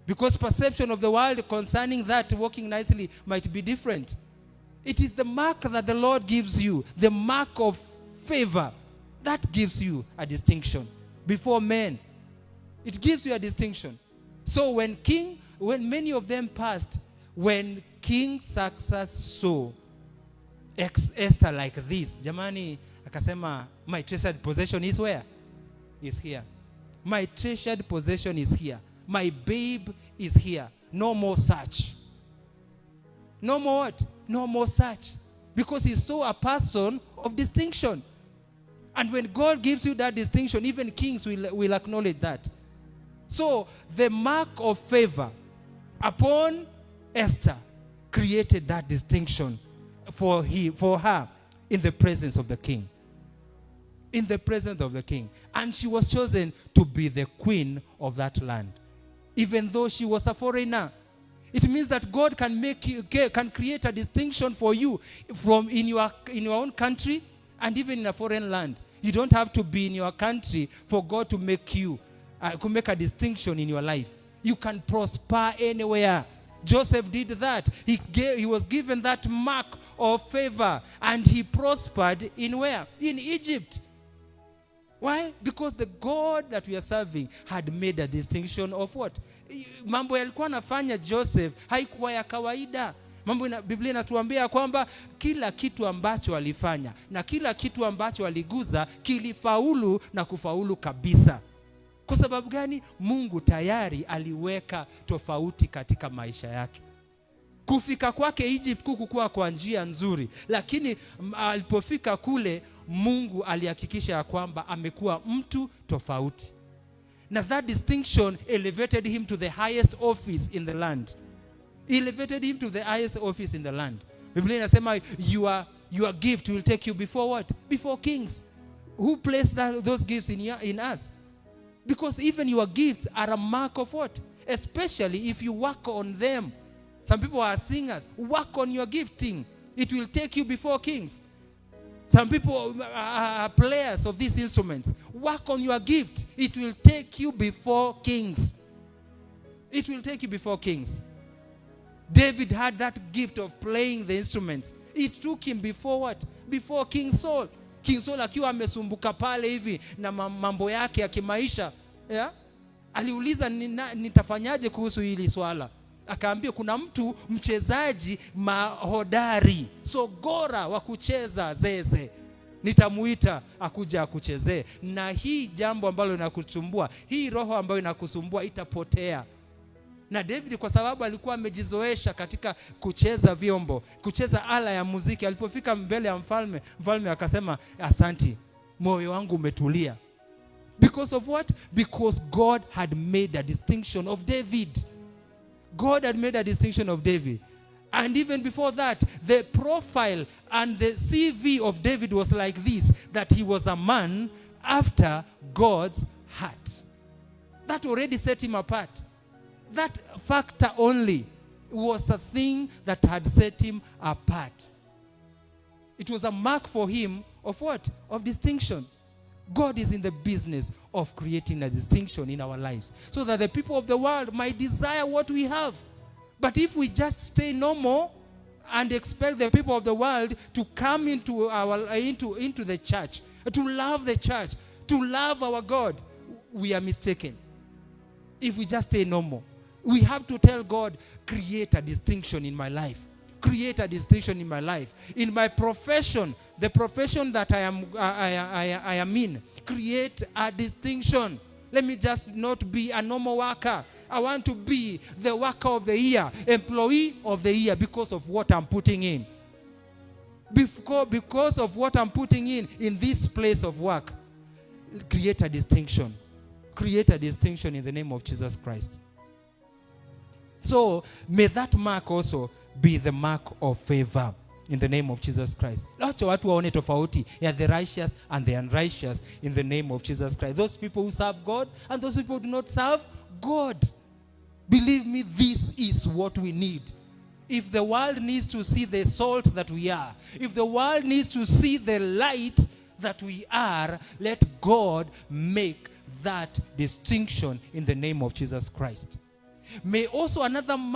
Because perception of the world concerning that walking nicely might be different. It is the mark that the Lord gives you, the mark of favor, that gives you a distinction before men. It gives you a distinction. So when many of them passed, when King Xerxes saw Esther like this, jamani, akasema, my treasured possession is where? Is here. My treasured possession is here. My babe is here. No more search. No more what? No more search. Because he saw a person of distinction. And when God gives you that distinction, even kings will acknowledge that. So the mark of favor upon Esther created that distinction for her in the presence of the king. In the presence of the king. And she was chosen to be the queen of that land. Even though she was a foreigner. It means that God can create a distinction for you from in your own country and even in a foreign land. You don't have to be in your country for God to make a distinction in your life. You can prosper anywhere. Joseph did that. He was given that mark of favor, and he prospered in where? In Egypt. Why? Because the God that we are serving had made a distinction of what? Mambo yalikuwa nafanya Joseph haikuwa ya kawaida. Biblia inatuambia kwamba kila kitu ambacho alifanya na kila kitu ambacho aliguza kilifaulu na kufaulu kabisa. Kwa sababu gani? Mungu tayari aliweka tofauti katika maisha yake. Kufika kwake Egypt kukuwa kwa njia nzuri, lakini alipofika kule Mungu alihakikisha ya kwamba amekuwa mtu tofauti. Na that distinction elevated him to the highest office in the land. Elevated him to the highest office in the land. Biblia inasema your gift will take you before what? Before kings. Who placed those gifts in us? Because even your gifts are a mark of what? Especially if you work on them. Some people are singers. Work on your gifting. It will take you before kings. Some people are players of these instruments. Work on your gift. It will take you before kings. It will take you before kings. David had that gift of playing the instruments. It took him before what? Before King Saul. King Saul akiwa amesumbuka pale hivi na mambo yake ya kimaisha, yeah? Aliuliza nitafanyaje kuhusu hili swala. Akaambia kuna mtu mchezaji mahodari, sogora wa kucheza zeze. Nitamuita akuja akuchezee. Na hii jambo ambalo linakusumbua, hii roho ambayo inakusumbua itapotea. Na David kwa sababu alikuwa amejizoesha katika kucheza vyombo, kucheza ala ya muziki, alipofika mbele ya mfalme akasema, asanti, moyo wangu umetulia. Because of what? Because God had made a distinction of David. God had made a distinction of David. And even before that, the profile and the CV of David was like this, that he was a man after God's heart. That already set him apart. That factor only was a thing that had set him apart. It was a mark for him of what? Of distinction. God is in the business of creating a distinction in our lives so that the people of the world might desire what we have. But if we just stay normal and expect the people of the world to come into the church, to love the church, to love our God, we are mistaken. If we just stay normal, we have to tell God, create a distinction in my life. Create a distinction in my life. In my profession, the profession that I am in, create a distinction. Let me just not be a normal worker. I want to be the worker of the year, employee of the year, because of what I'm putting in. Because of what I'm putting in this place of work. Create a distinction. Create a distinction in the name of Jesus Christ. So, may that mark also be the mark of favor in the name of Jesus Christ. Wacha watu waone tofauti ya the righteous and the unrighteous in the name of Jesus Christ. Those people who serve God and those people who do not serve God. Believe me, this is what we need. If the world needs to see the salt that we are, if the world needs to see the light that we are, let God make that distinction in the name of Jesus Christ. may also another